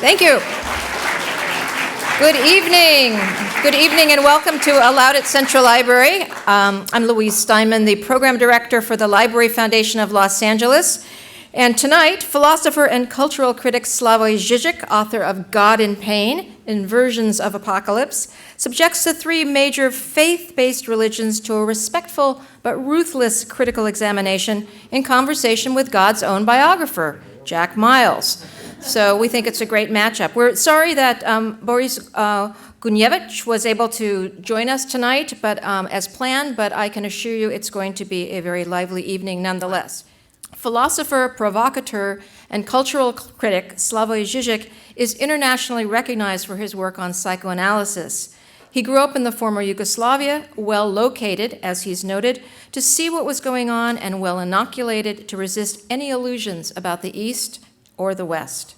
Thank you. Good evening. Good evening and welcome to Aloud at Central Library. I'm Louise Steinman, the Program Director for the Library Foundation of Los Angeles. And tonight, philosopher and cultural critic Slavoj Žižek, author of God in Pain, Inversions of Apocalypse, subjects the three major faith-based religions to a respectful but ruthless critical examination in conversation with God's own biographer, Jack Miles. So we think it's a great matchup. We're sorry that Boris Gunievich was able to join us tonight, but as planned, but I can assure you it's going to be a very lively evening nonetheless. Philosopher, provocateur, and cultural critic Slavoj Žižek is internationally recognized for his work on psychoanalysis. He grew up in the former Yugoslavia, well located, as he's noted, to see what was going on and well inoculated to resist any illusions about the East or the West.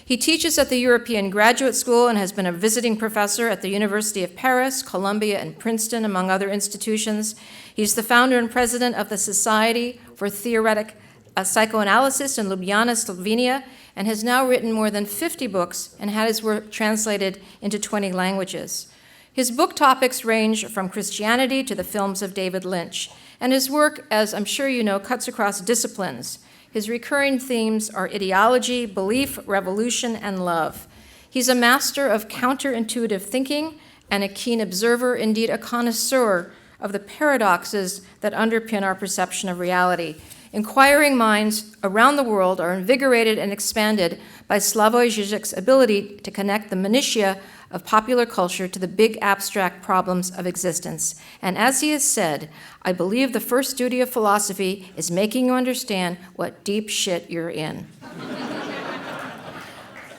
He teaches at the European Graduate School and has been a visiting professor at the University of Paris, Columbia, and Princeton, among other institutions. He's the founder and president of the Society for Theoretic Psychoanalysis in Ljubljana, Slovenia, and has now written more than 50 books and had his work translated into 20 languages. His book topics range from Christianity to the films of David Lynch, and his work, as I'm sure you know, cuts across disciplines. His recurring themes are ideology, belief, revolution, and love. He's a master of counterintuitive thinking and a keen observer, indeed a connoisseur of the paradoxes that underpin our perception of reality. Inquiring minds around the world are invigorated and expanded by Slavoj Žižek's ability to connect the minutiae of popular culture to the big abstract problems of existence. And as he has said, I believe the first duty of philosophy is making you understand what deep shit you're in.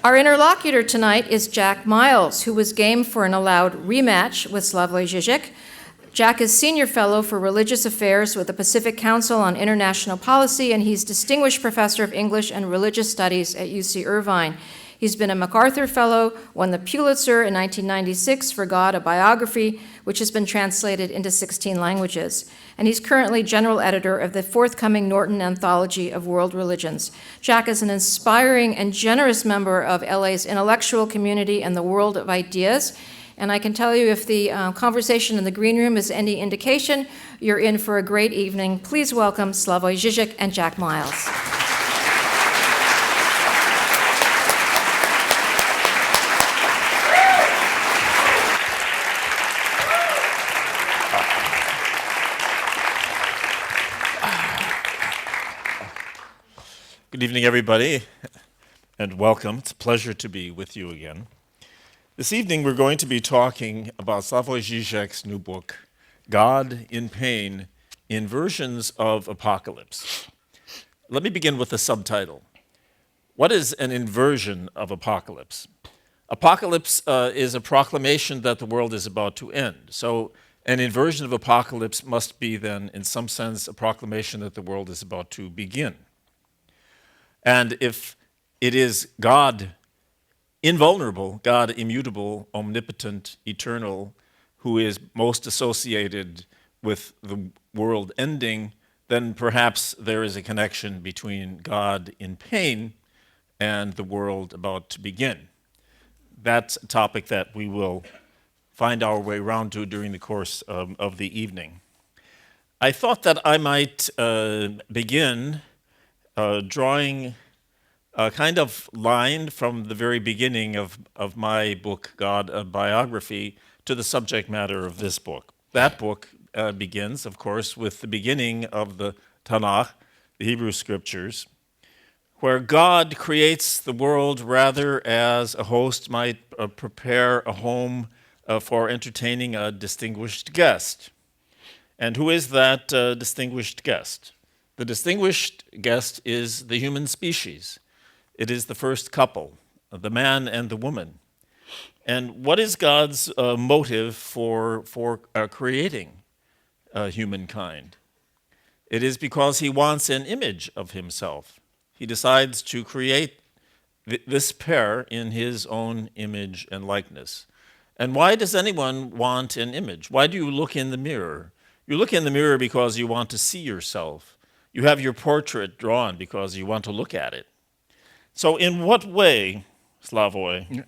Our interlocutor tonight is Jack Miles, who was game for an allowed rematch with Slavoj Žižek. Jack is Senior Fellow for Religious Affairs with the Pacific Council on International Policy, and he's Distinguished Professor of English and Religious Studies at UC Irvine. He's been a MacArthur Fellow, won the Pulitzer in 1996 for God, a Biography, which has been translated into 16 languages. And he's currently general editor of the forthcoming Norton Anthology of World Religions. Jack is an inspiring and generous member of LA's intellectual community and the world of ideas. And I can tell you, if the conversation in the green room is any indication, you're in for a great evening. Please welcome Slavoj Žižek and Jack Miles. Good evening, everybody, and welcome. It's a pleasure to be with you again. This evening, we're going to be talking about Slavoj Žižek's new book, God in Pain, Inversions of Apocalypse. Let me begin with the subtitle. What is an inversion of apocalypse? Apocalypse is a proclamation that the world is about to end. So an inversion of apocalypse must be then, in some sense, a proclamation that the world is about to begin. And if it is God invulnerable, God immutable, omnipotent, eternal, who is most associated with the world ending, then perhaps there is a connection between God in pain and the world about to begin. That's a topic that we will find our way around to during the course of the evening. I thought that I might begin drawing a kind of line from the very beginning of my book, God, a Biography, to the subject matter of this book. That book begins, of course, with the beginning of the Tanakh, the Hebrew Scriptures, where God creates the world rather as a host might prepare a home for entertaining a distinguished guest. And who is that distinguished guest? The distinguished guest is the human species. It is the first couple, the man and the woman. And what is God's motive for creating humankind? It is because he wants an image of himself. He decides to create this pair in his own image and likeness. And why does anyone want an image? Why do you look in the mirror? You look in the mirror because you want to see yourself. You have your portrait drawn because you want to look at it. So in what way Slavoj.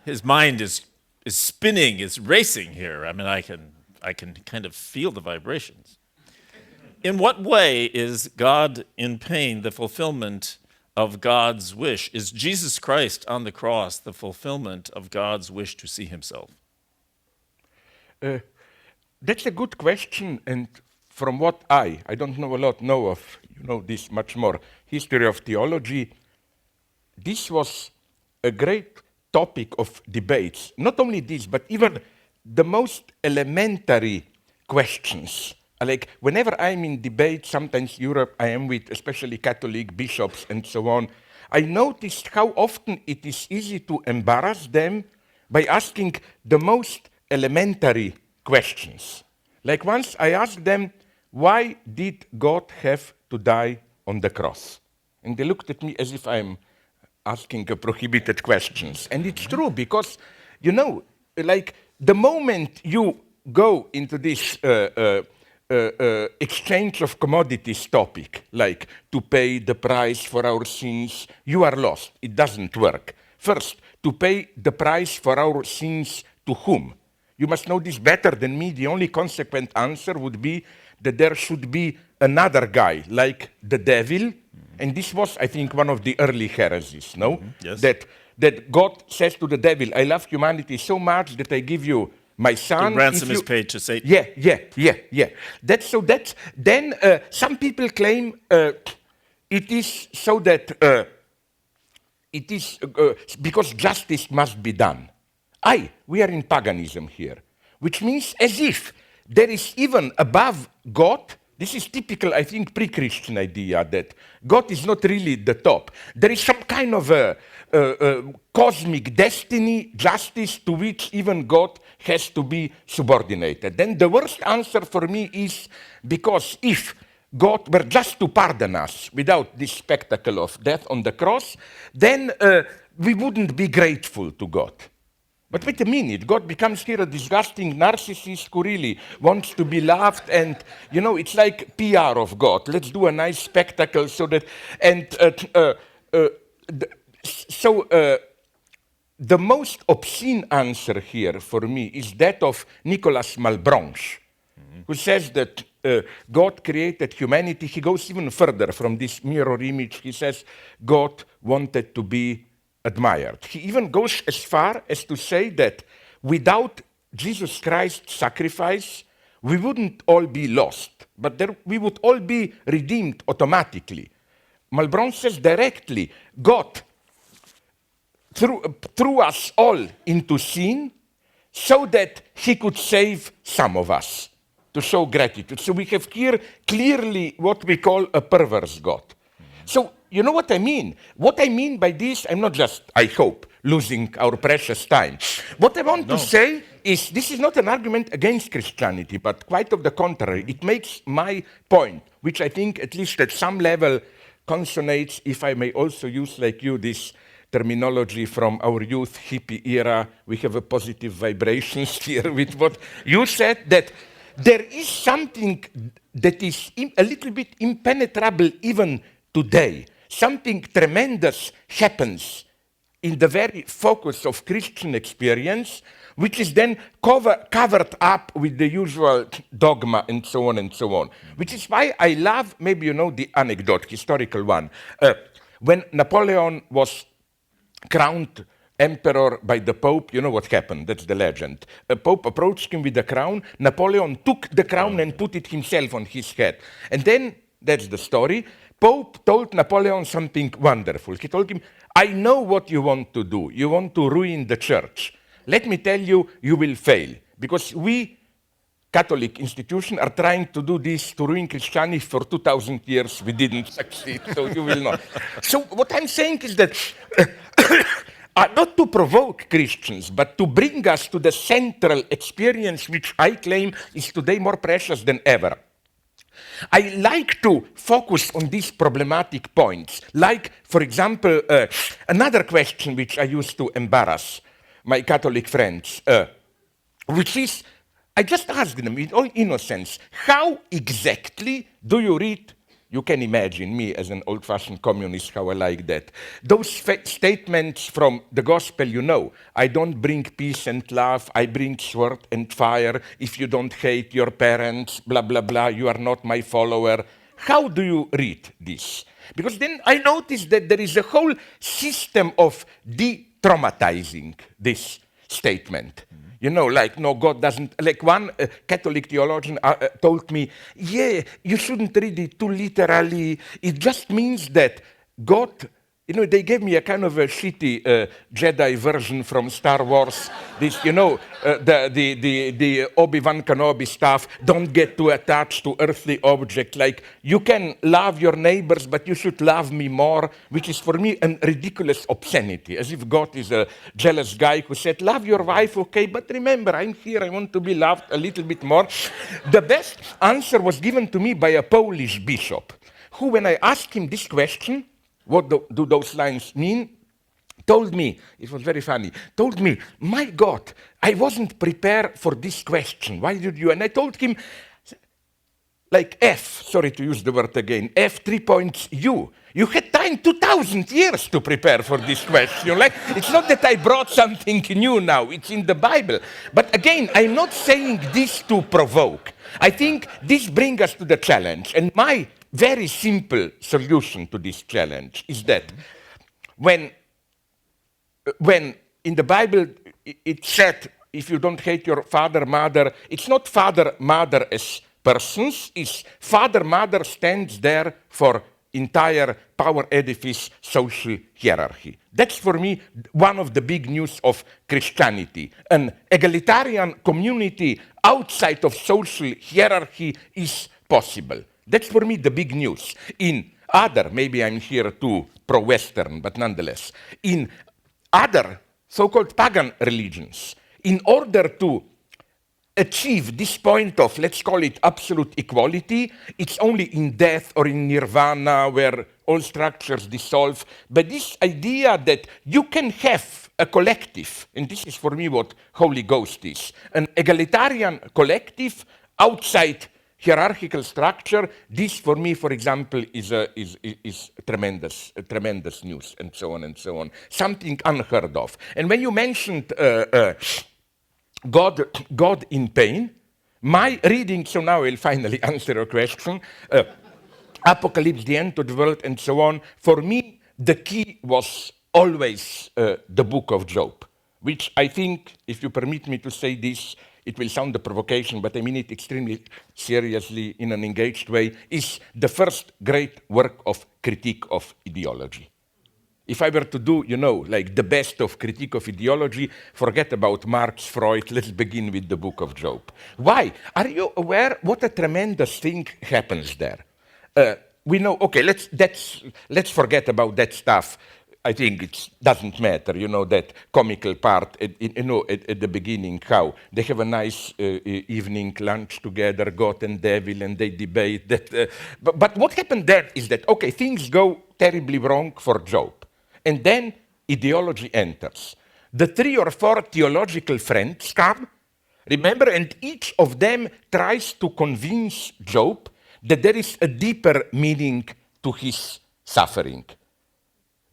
His mind is spinning, is racing here. I mean, I can kind of feel the vibrations. In what way is God in pain the fulfillment of God's wish? Is Jesus Christ on the cross the fulfillment of God's wish to see himself? That's a good question, and from what I don't know a lot, know of, this much more, history of theology, this was a great topic of debates. Not only this, but even the most elementary questions. Like, whenever I'm in debate, sometimes Europe, I am with especially Catholic bishops and so on, I noticed how often it is easy to embarrass them by asking the most elementary questions. Like once I asked them, why did God have to die on the cross? And they looked at me as if I'm asking a prohibited questions. And it's true, because, like the moment you go into this exchange of commodities topic, like to pay the price for our sins, you are lost. It doesn't work. First, to pay the price for our sins to whom? You must know this better than me. The only consequent answer would be that there should be another guy, like the devil. And this was, I think, one of the early heresies, no? Yes. That God says to the devil, I love humanity so much that I give you my son. The ransom is paid to Satan. Yeah. Then some people claim it is so that it is because justice must be done. We are in paganism here, which means as if there is even above God. This is typical, I think, pre-Christian idea that God is not really the top. There is some kind of a cosmic destiny, justice, to which even God has to be subordinated. Then the worst answer for me is because if God were just to pardon us without this spectacle of death on the cross, then we wouldn't be grateful to God. But wait a minute, God becomes here a disgusting narcissist who really wants to be loved, and, it's like PR of God. Let's do a nice spectacle so that, the most obscene answer here for me is that of Nicolas Malebranche, who says that God created humanity. He goes even further from this mirror image. He says God wanted to be admired. He even goes as far as to say that without Jesus Christ's sacrifice, we wouldn't all be lost, but we would all be redeemed automatically. Malebranche says directly, God threw us all into sin so that he could save some of us, to show gratitude. So we have here clearly what we call a perverse God. So, you know what I mean? What I mean by this, I'm not just, I hope, losing our precious time. What I want to say is this is not an argument against Christianity, but quite of the contrary. It makes my point, which I think at least at some level consonates, if I may also use like you this terminology from our youth hippie era. We have a positive vibrations here with what you said, that there is something that is a little bit impenetrable even today. Something tremendous happens in the very focus of Christian experience, which is then covered up with the usual dogma and so on and so on. Which is why I love, maybe you know the anecdote, historical one. When Napoleon was crowned emperor by the Pope, you know what happened, that's the legend. A Pope approached him with the crown, Napoleon took the crown and put it himself on his head. And then, that's the story, Pope told Napoleon something wonderful. He told him, I know what you want to do. You want to ruin the church. Let me tell you, you will fail. Because we, Catholic institution, are trying to do this to ruin Christianity for 2,000 years. We didn't succeed, so you will not. So what I'm saying is that, not to provoke Christians, but to bring us to the central experience, which I claim is today more precious than ever. I like to focus on these problematic points. Like, for example, another question which I used to embarrass my Catholic friends, which is, I just asked them in all innocence, how exactly do you read You can imagine me as an old-fashioned communist, how I like that. Those statements from the gospel, you know, I don't bring peace and love, I bring sword and fire. If you don't hate your parents, blah, blah, blah, you are not my follower. How do you read this? Because then I noticed that there is a whole system of de-traumatizing this statement. You know, like, no, God doesn't, like one Catholic theologian told me, yeah, you shouldn't read it too literally. It just means that God, you know, they gave me a kind of a shitty Jedi version from Star Wars. This, you know, the Obi-Wan Kenobi stuff, don't get too attached to earthly objects. Like, you can love your neighbors, but you should love me more, which is for me a ridiculous obscenity, as if God is a jealous guy who said, love your wife, okay, but remember, I'm here, I want to be loved a little bit more. The best answer was given to me by a Polish bishop, who, when I asked him this question, what do those lines mean? Told me, it was very funny, told me, my God, I wasn't prepared for this question. Why did you? And I told him, like F, sorry to use the word again, F 3 points U. You had time 2,000 years to prepare for this question. Like, it's not that I brought something new now, it's in the Bible. But again, I'm not saying this to provoke. I think this brings us to the challenge. And my very simple solution to this challenge is that when in the Bible it said, if you don't hate your father, mother, it's not father, mother as persons, it's father, mother stands there for entire power edifice, social hierarchy. That's for me one of the big news of Christianity. An egalitarian community outside of social hierarchy is possible. That's for me the big news. In other, maybe I'm here too pro-Western, but nonetheless, in other so-called pagan religions, in order to achieve this point of, let's call it absolute equality, it's only in death or in nirvana where all structures dissolve. But this idea that you can have a collective, and this is for me what Holy Ghost is, an egalitarian collective outside hierarchical structure, this for me, for example, is tremendous news, and so on, something unheard of. And when you mentioned God in pain, my reading, so now I'll finally answer your question, Apocalypse, the end of the world, and so on, for me, the key was always the book of Job, which I think, if you permit me to say this, it will sound a provocation, but I mean it extremely seriously in an engaged way, is the first great work of critique of ideology. If I were to do, you know, like the best of critique of ideology, forget about Marx, Freud, let's begin with the book of Job. Why? Are you aware what a tremendous thing happens there? We know, okay, let's forget about that stuff. I think it doesn't matter, you know, that comical part, at the beginning, how they have a nice evening lunch together, God and devil, and they debate that. But what happened there is that, okay, things go terribly wrong for Job. And then ideology enters. The 3 or 4 theological friends come, remember, and each of them tries to convince Job that there is a deeper meaning to his suffering.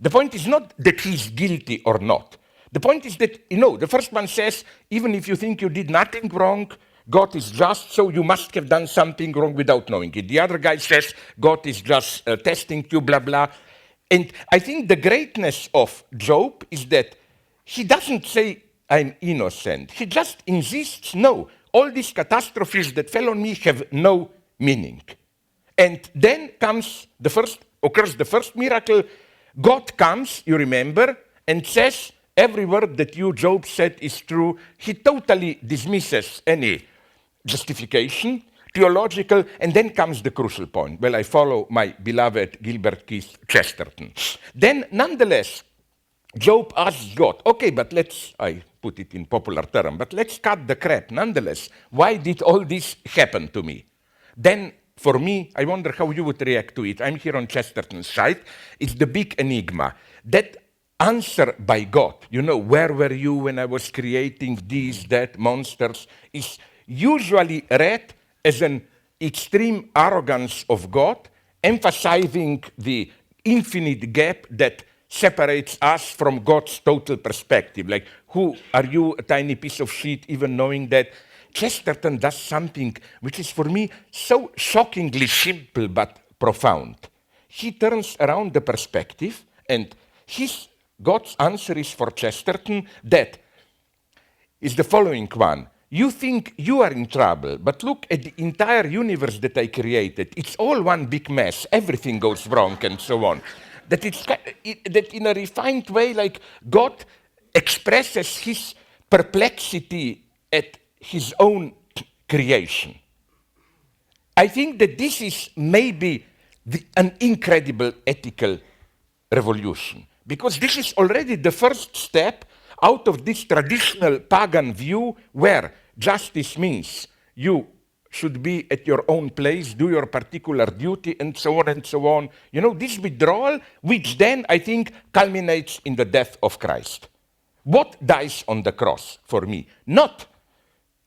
The point is not that he's guilty or not. The point is that, you know, the first one says, even if you think you did nothing wrong, God is just, so you must have done something wrong without knowing it. The other guy says, God is just testing you, blah, blah. And I think the greatness of Job is that he doesn't say, I'm innocent. He just insists, no, all these catastrophes that fell on me have no meaning. And then occurs the first miracle. God comes, you remember, and says, every word that you, Job, said is true. He totally dismisses any justification, theological, and then comes the crucial point. Well, I follow my beloved Gilbert Keith Chesterton. Then, nonetheless, Job asks God, okay, but I put it in popular term, but let's cut the crap. Nonetheless, why did all this happen to me? Then, for me, I wonder how you would react to it. I'm here on Chesterton's side. It's the big enigma. That answer by God, you know, where were you when I was creating these, that, monsters, is usually read as an extreme arrogance of God emphasizing the infinite gap that separates us from God's total perspective. Like, who are you, a tiny piece of shit, even knowing that? Chesterton does something which is for me so shockingly simple but profound. He turns around the perspective, and God's answer is for Chesterton that is the following one. You think you are in trouble, but look at the entire universe that I created. It's all one big mess. Everything goes wrong and so on. That in a refined way, like God expresses his perplexity at his own creation. I think that this is maybe an incredible ethical revolution, because this is already the first step out of this traditional pagan view where justice means you should be at your own place, do your particular duty, and so on and so on. You know, this withdrawal, which then, I think, culminates in the death of Christ. What dies on the cross for me? Not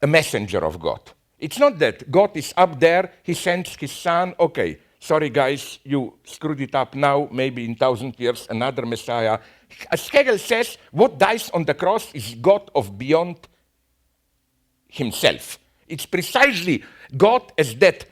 a messenger of God. It's not that God is up there, he sends his son, okay, sorry guys, you screwed it up now, maybe in 1,000 years, another Messiah. As Hegel says, what dies on the cross is God of beyond himself. It's precisely God as that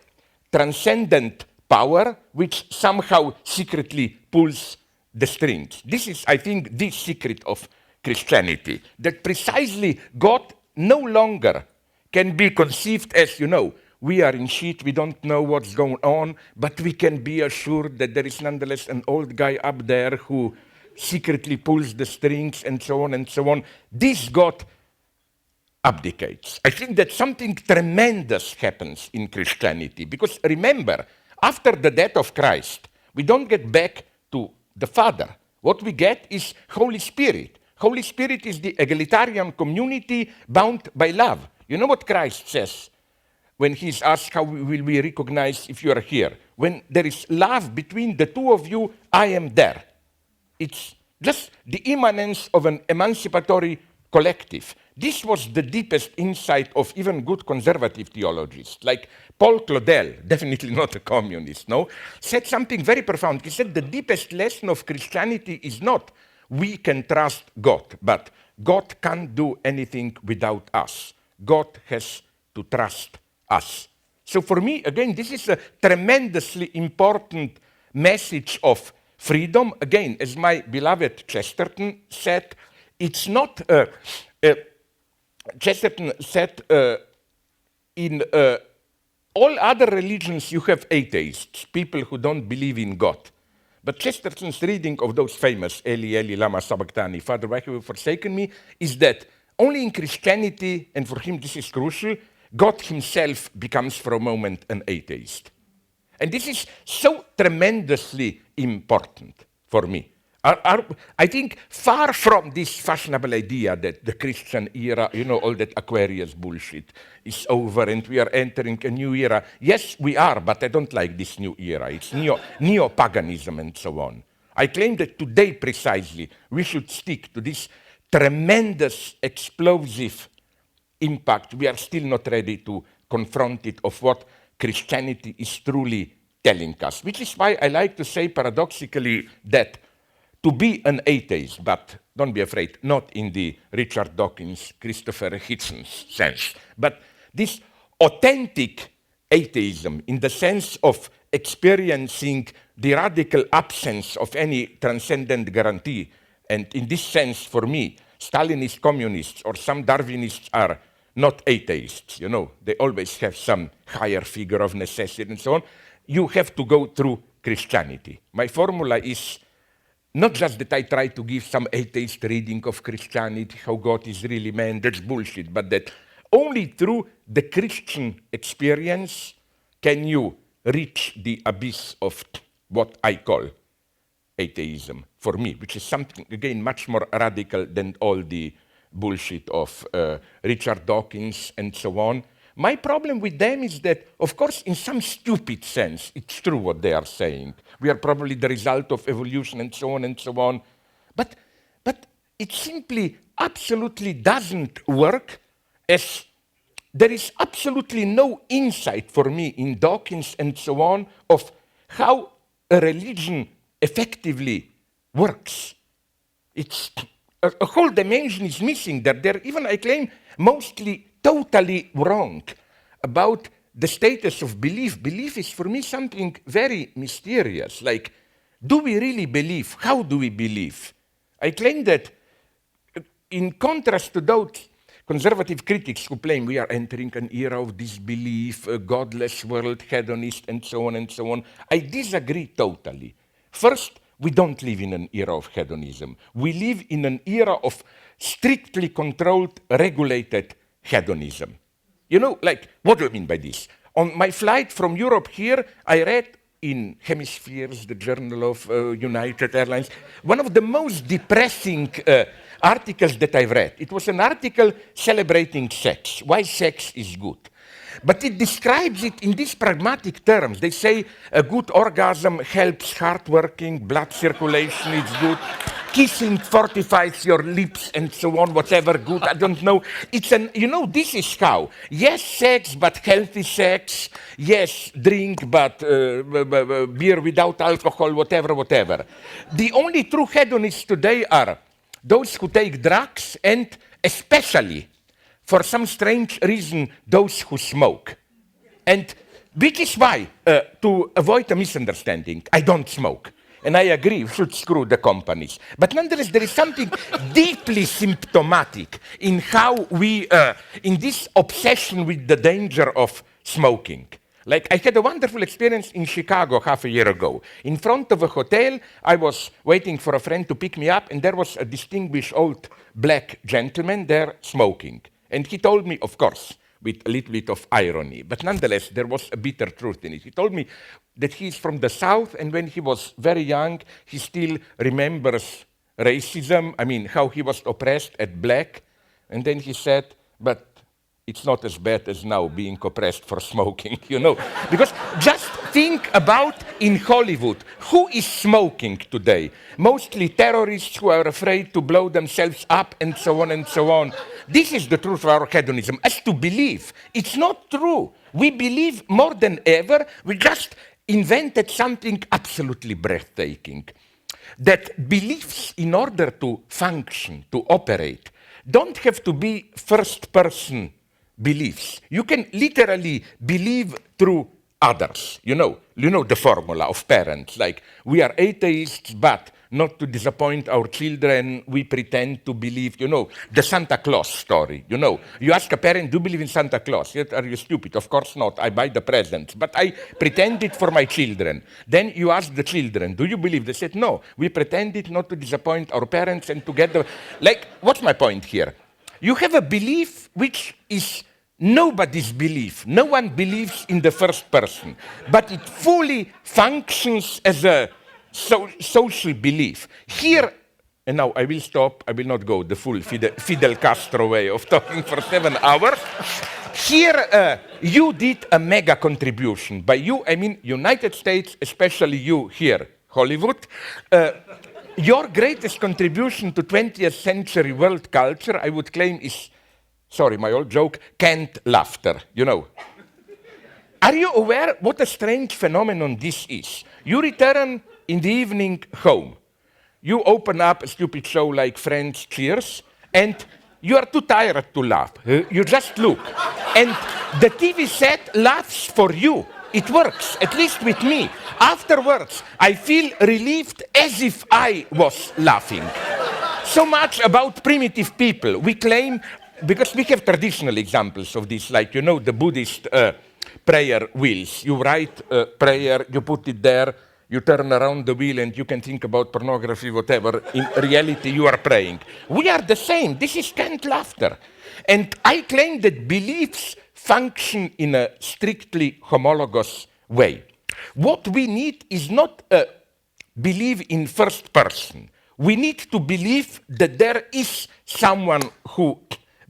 transcendent power which somehow secretly pulls the strings. This is, I think, the secret of Christianity, that precisely God no longer can be conceived as, you know, we are in shit, we don't know what's going on, but we can be assured that there is nonetheless an old guy up there who secretly pulls the strings and so on and so on. This God abdicates. I think that something tremendous happens in Christianity, because remember, after the death of Christ, we don't get back to the Father. What we get is Holy Spirit. Holy Spirit is the egalitarian community bound by love. You know what Christ says when he's asked, how will we recognize if you are here? When there is love between the two of you, I am there. It's just the immanence of an emancipatory collective. This was the deepest insight of even good conservative theologians, like Paul Claudel, definitely not a communist, no, said something very profound. He said the deepest lesson of Christianity is not we can trust God, but God can't do anything without us. God has to trust us. So for me, again, this is a tremendously important message of freedom. Again, as my beloved Chesterton said, it's not Chesterton said, in all other religions you have atheists, people who don't believe in God. But Chesterton's reading of those famous Eli, Eli, lama sabachthani, Father, why have you forsaken me, is that only in Christianity, and for him this is crucial, God himself becomes for a moment an atheist. And this is so tremendously important for me. I think far from this fashionable idea that the Christian era, you know, all that Aquarius bullshit is over and we are entering a new era. Yes, we are, but I don't like this new era. It's neo-paganism and so on. I claim that today precisely we should stick to this tremendous, explosive impact. We are still not ready to confront it of what Christianity is truly telling us, which is why I like to say paradoxically that to be an atheist, but don't be afraid, not in the Richard Dawkins, Christopher Hitchens sense, but this authentic atheism in the sense of experiencing the radical absence of any transcendent guarantee. And in this sense, for me, Stalinist communists or some Darwinists are not atheists. You know, they always have some higher figure of necessity and so on. You have to go through Christianity. My formula is not just that I try to give some atheist reading of Christianity, how God is really man, that's bullshit, but that only through the Christian experience can you reach the abyss of what I call atheism for me, which is something, again, much more radical than all the bullshit of Richard Dawkins and so on. My problem with them is that, of course, in some stupid sense, it's true what they are saying. We are probably the result of evolution and so on and so on. But it simply absolutely doesn't work, as there is absolutely no insight for me in Dawkins and so on of how a religion effectively works. It's a whole dimension is missing that they're even, I claim, mostly totally wrong about the status of belief. Belief is for me something very mysterious. Like, do we really believe? How do we believe? I claim that in contrast to those conservative critics who claim we are entering an era of disbelief, a godless world, hedonist, and so on, I disagree totally. First, we don't live in an era of hedonism. We live in an era of strictly controlled, regulated hedonism. You know, like, what do I mean by this? On my flight from Europe here, I read in Hemispheres, the Journal of United Airlines, one of the most depressing articles that I've read. It was an article celebrating sex, why sex is good. But it describes it in these pragmatic terms. They say a good orgasm helps heart working, blood circulation is good, kissing fortifies your lips and so on, whatever good, I don't know. This is how. Yes, sex, but healthy sex. Yes, drink, but beer without alcohol, whatever. The only true hedonists today are those who take drugs and especially, for some strange reason, those who smoke. And which is why, to avoid a misunderstanding, I don't smoke. And I agree, we should screw the companies. But nonetheless, there is something deeply symptomatic in how we, in this obsession with the danger of smoking. Like, I had a wonderful experience in Chicago half a year ago. In front of a hotel, I was waiting for a friend to pick me up, and there was a distinguished old black gentleman there smoking. And he told me, of course, with a little bit of irony, but nonetheless, there was a bitter truth in it. He told me that he's from the South, and when he was very young, he still remembers racism, how he was oppressed at black. And then he said, but it's not as bad as now being oppressed for smoking, Because just think about in Hollywood, who is smoking today? Mostly terrorists who are afraid to blow themselves up and so on. This is the truth of our hedonism. As to belief, it's not true. We believe more than ever. We just invented something absolutely breathtaking. That beliefs, in order to function, to operate, don't have to be first-person beliefs. You can literally believe through others. You know the formula of parents, like, we are atheists, but not to disappoint our children, we pretend to believe, the Santa Claus story, You ask a parent, do you believe in Santa Claus? Yet, are you stupid? Of course not. I buy the presents, but I pretend it for my children. Then you ask the children, do you believe? They said, no, we pretended not to disappoint our parents and together. Like, what's my point here? You have a belief which is nobody's belief. No one believes in the first person, but it fully functions as a social belief. Here, and now I will stop, I will not go the full Fidel Castro way of talking for 7 hours. Here, you did a mega contribution. By you, I mean United States, especially you here, Hollywood. Your greatest contribution to 20th century world culture, I would claim, is, sorry, my old joke, canned laughter, Are you aware what a strange phenomenon this is? You return in the evening home. You open up a stupid show like Friends, Cheers, and you are too tired to laugh. You just look. And the TV set laughs for you. It works, at least with me. Afterwards, I feel relieved as if I was laughing. So much about primitive people. We claim, because we have traditional examples of this, like, the Buddhist prayer wheels. You write a prayer, you put it there, you turn around the wheel and you can think about pornography, whatever. In reality, you are praying. We are the same. This is canned laughter. And I claim that beliefs function in a strictly homologous way. What we need is not a belief in first person. We need to believe that there is someone who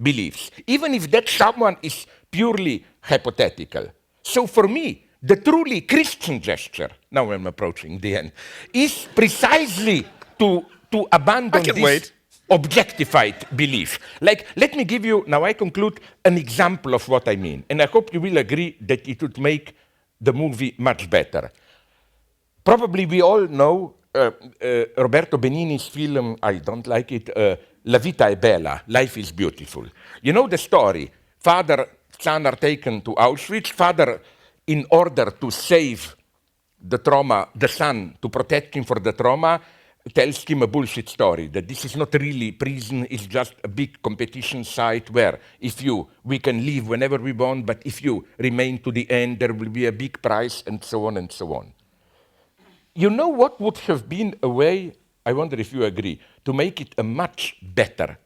believes, even if that someone is purely hypothetical. So for me, the truly Christian gesture, now I'm approaching the end, is precisely to abandon this objectified belief. Like, let me give you, now I conclude, an example of what I mean. And I hope you will agree that it would make the movie much better. Probably we all know Roberto Benigni's film, I don't like it, La Vita è Bella, Life is Beautiful. You know the story. Father, son are taken to Auschwitz. Father, in order to save the trauma, the son, to protect him for the trauma, tells him a bullshit story, that this is not really prison, it's just a big competition site where we can leave whenever we want, but if you remain to the end, there will be a big prize, and so on and so on. You know what would have been a way, I wonder if you agree, to make it a much better,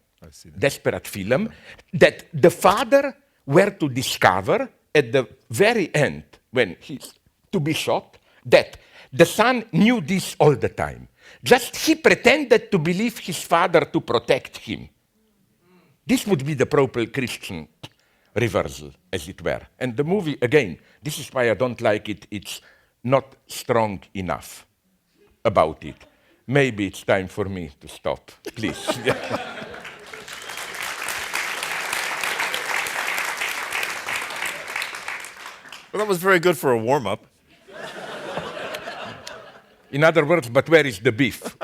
desperate film, that the father were to discover at the very end, when he's to be shot, that the son knew this all the time. Just he pretended to believe his father to protect him. This would be the proper Christian reversal, as it were. And the movie, again, this is why I don't like it, it's not strong enough about it. Maybe it's time for me to stop, please. Well, that was very good for a warm-up. In other words, but where is the beef?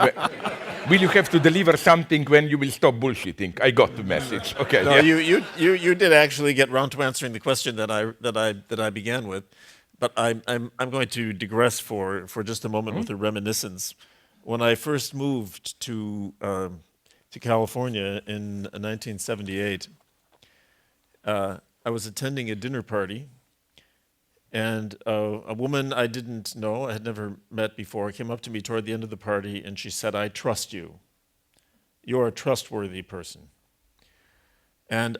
Will you have to deliver something when you will stop bullshitting? I got the message. Okay. No, you did actually get round to answering the question that I began with, but I'm going to digress for just a moment with a reminiscence. When I first moved to California in 1978, I was attending a dinner party. And a woman I didn't know, I had never met before, came up to me toward the end of the party and she said, "I trust you. You're a trustworthy person." And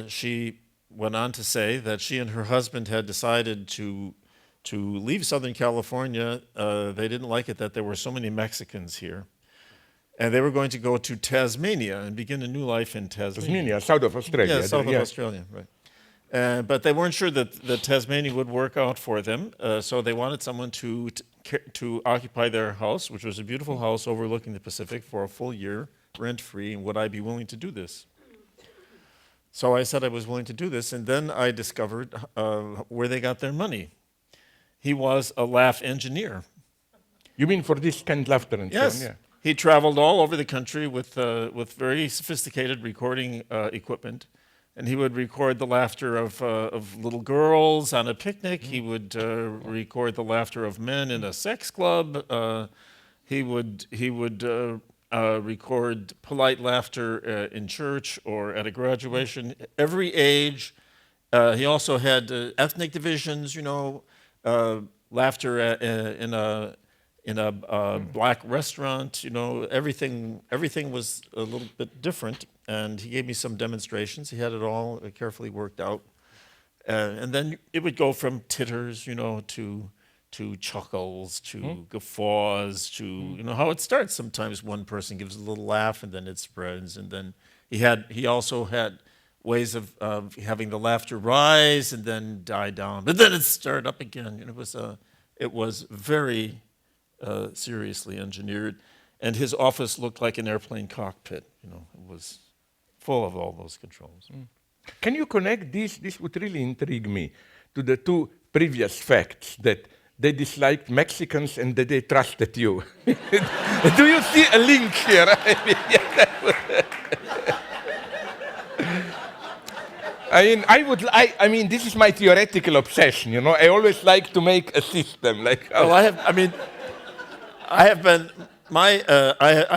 she went on to say that she and her husband had decided to leave Southern California. They didn't like it that there were so many Mexicans here. And they were going to go to Tasmania and begin a new life in Tasmania. Tasmania, south of Australia. Yeah, south of Australia, right. But they weren't sure that Tasmania would work out for them, so they wanted someone to occupy their house, which was a beautiful house overlooking the Pacific, for a full year, rent-free, and would I be willing to do this? So I said I was willing to do this, and then I discovered where they got their money. He was a laugh engineer. You mean for this canned laughter and yes. so on? Yeah. He traveled all over the country with very sophisticated recording equipment. And he would record the laughter of little girls on a picnic. He would record the laughter of men in a sex club. He would record polite laughter in church or at a graduation. Every age. He also had ethnic divisions. Laughter in a black restaurant. Everything was a little bit different. And he gave me some demonstrations. He had it all carefully worked out. And then it would go from titters, to chuckles, to guffaws, to, how it starts. Sometimes one person gives a little laugh and then it spreads. And then he also had ways of having the laughter rise and then die down. But then it started up again. It was very seriously engineered. And his office looked like an airplane cockpit. It was full of all those controls. Can you connect this would really intrigue me, to the two previous facts, that they disliked Mexicans and that they trusted you? Do you see a link here? I mean, this is my theoretical obsession, I always like to make a system. Well, I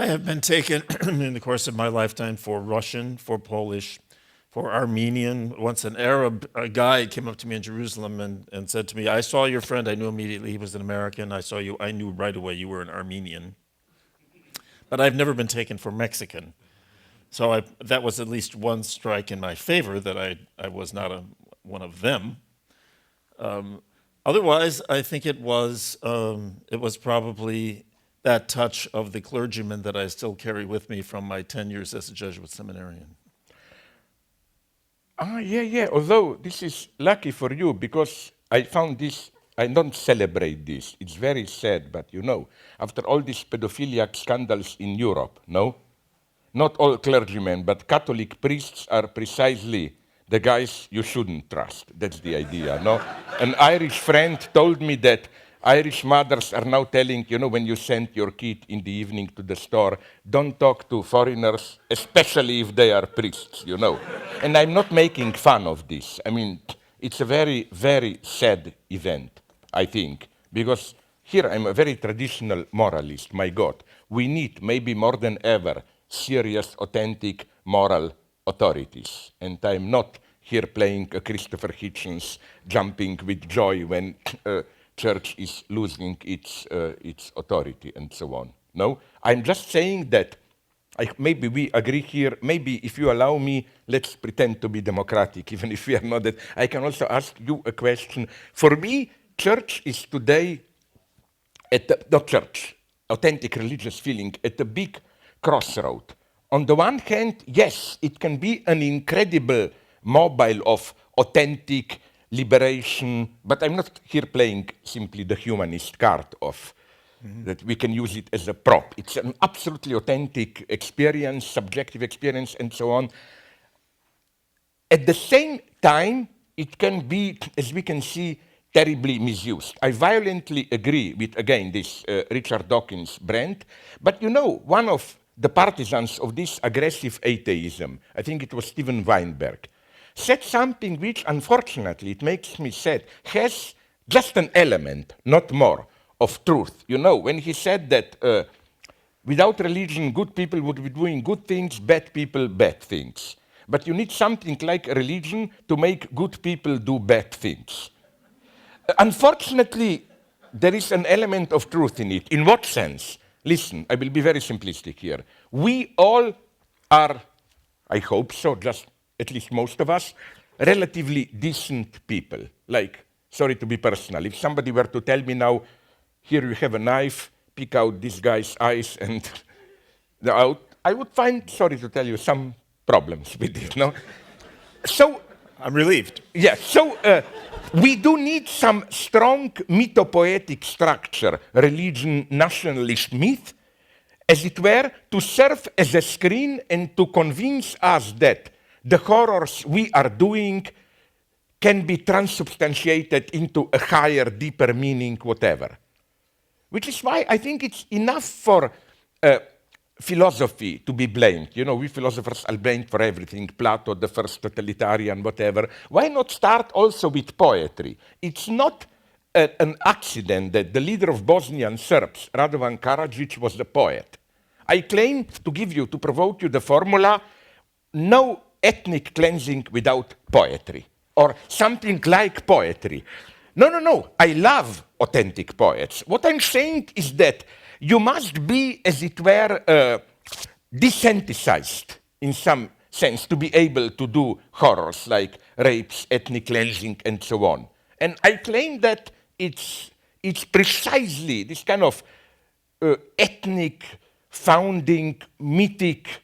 have been taken in the course of my lifetime for Russian, for Polish, for Armenian. Once an Arab guy came up to me in Jerusalem and said to me, "I saw your friend, I knew immediately he was an American. I saw you, I knew right away you were an Armenian. But I've never been taken for Mexican." So that was at least one strike in my favor, that I was not one of them. Otherwise, I think it was probably that touch of the clergyman that I still carry with me from my 10 years as a Jesuit seminarian. Yeah. Although this is lucky for you, because I found this, I don't celebrate this. It's very sad, but after all these pedophiliac scandals in Europe, not all clergymen, but Catholic priests are precisely the guys you shouldn't trust. That's the idea, no? An Irish friend told me that Irish mothers are now telling, when you send your kid in the evening to the store, don't talk to foreigners, especially if they are priests. And I'm not making fun of this. I mean, it's a very, very sad event, I think, because here I'm a very traditional moralist, my God. We need, maybe more than ever, serious, authentic, moral authorities. And I'm not here playing a Christopher Hitchens, jumping with joy when church is losing its authority and so on. No, I'm just saying that maybe we agree here. Maybe if you allow me, let's pretend to be democratic, even if we are not that. I can also ask you a question. For me, church is today not church, authentic religious feeling, at a big crossroad. On the one hand, yes, it can be an incredible mobile of authentic liberation, but I'm not here playing simply the humanist card of that we can use it as a prop. It's an absolutely authentic experience, subjective experience, and so on. At the same time, it can be, as we can see, terribly misused. I violently agree with, again, this Richard Dawkins brand, but one of the partisans of this aggressive atheism, I think it was Steven Weinberg, said something which, unfortunately, it makes me sad, has just an element, not more, of truth. When he said that without religion, good people would be doing good things, bad people, bad things. But you need something like a religion to make good people do bad things. Unfortunately, there is an element of truth in it. In what sense? Listen, I will be very simplistic here. We all are, I hope so, just at least most of us, relatively decent people. Like, sorry to be personal, if somebody were to tell me now, here you have a knife, pick out this guy's eyes and out, I would find, sorry to tell you, some problems with it, no? So, I'm relieved. yeah, so we do need some strong mythopoetic structure, religion, nationalist myth, as it were, to serve as a screen and to convince us that the horrors we are doing can be transubstantiated into a higher, deeper meaning, whatever. Which is why I think it's enough for philosophy to be blamed. We philosophers are blamed for everything, Plato, the first totalitarian, whatever. Why not start also with poetry? It's not an accident that the leader of Bosnian Serbs, Radovan Karadzic, was a poet. I claim to provoke you the formula, no ethnic cleansing without poetry, or something like poetry. No, I love authentic poets. What I'm saying is that you must be, as it were, desensitized in some sense to be able to do horrors like rapes, ethnic cleansing, and so on. And I claim that it's precisely this kind of ethnic founding, mythic,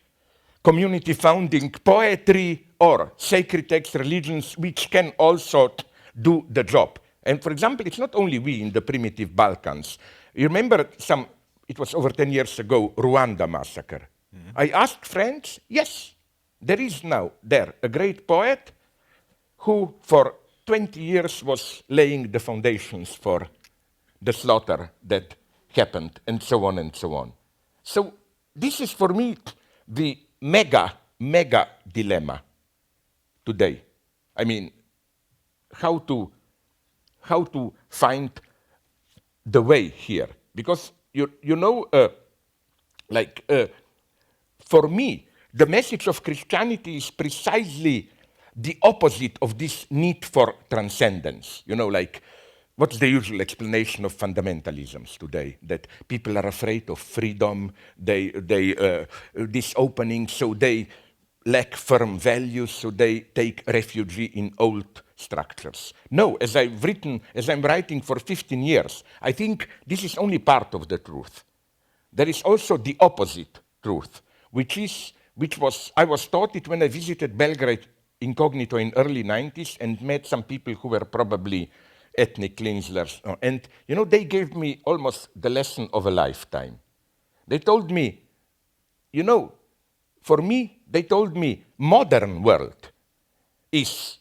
community founding poetry or sacred text religions which can also do the job. And for example, it's not only we in the primitive Balkans. You remember it was over 10 years ago, Rwanda massacre. Mm-hmm. I asked friends, yes, there is now there a great poet who for 20 years was laying the foundations for the slaughter that happened, and so on and so on. So this is for me the mega dilemma today. I mean, how to find the way here. Because, for me, the message of Christianity is precisely the opposite of this need for transcendence. What's the usual explanation of fundamentalisms today? That people are afraid of freedom, they this opening, so they lack firm values, so they take refuge in old structures. No, as I'm writing for 15 years, I think this is only part of the truth. There is also the opposite truth, I was taught it when I visited Belgrade incognito in early 90s and met some people who were probably ethnic cleansers. And, they gave me almost the lesson of a lifetime. They told me, for me, they told me, modern world is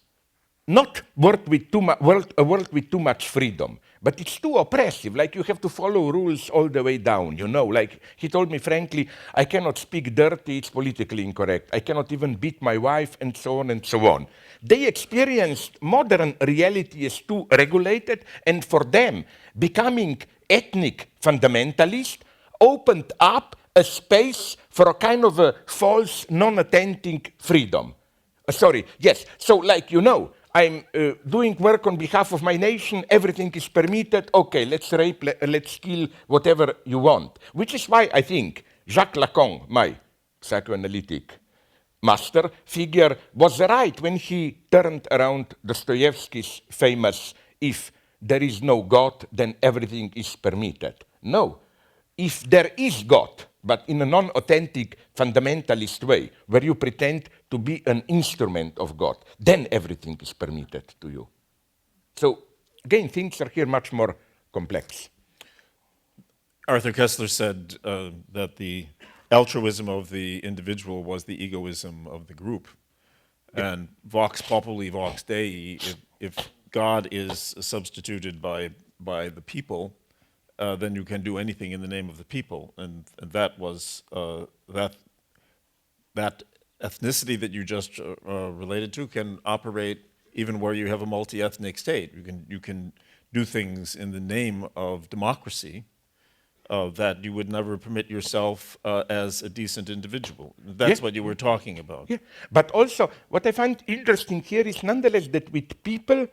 not a world with too much freedom, but it's too oppressive. Like you have to follow rules all the way down, you know. Like he told me frankly, I cannot speak dirty, it's politically incorrect. I cannot even beat my wife, and so on and so on. They experienced modern reality as too regulated, and for them, becoming ethnic fundamentalist opened up a space for a kind of a false, non-authentic freedom. Sorry, yes. So, like, you know, I'm doing work on behalf of my nation, everything is permitted, okay, let's rape, let's kill, whatever you want. Which is why I think Jacques Lacan, my psychoanalytic master figure, was right when he turned around Dostoevsky's famous, if there is no God, then everything is permitted. No. If there is God, but in a non-authentic, fundamentalist way, where you pretend to be an instrument of God, then everything is permitted to you. So, again, things are here much more complex. Arthur Koestler said that the altruism of the individual was the egoism of the group. Yeah. And vox populi, vox dei, if God is substituted by the people, then you can do anything in the name of the people, and that was that ethnicity that you just related to can operate even where you have a multi-ethnic state. You can do things in the name of democracy that you would never permit yourself as a decent individual. That's what you were talking about. Yeah. But also, what I find interesting here is nonetheless that with people,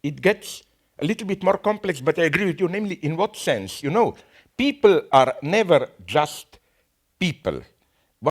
it gets a little bit more complex, but I agree with you, namely, in what sense? You know, people are never just people.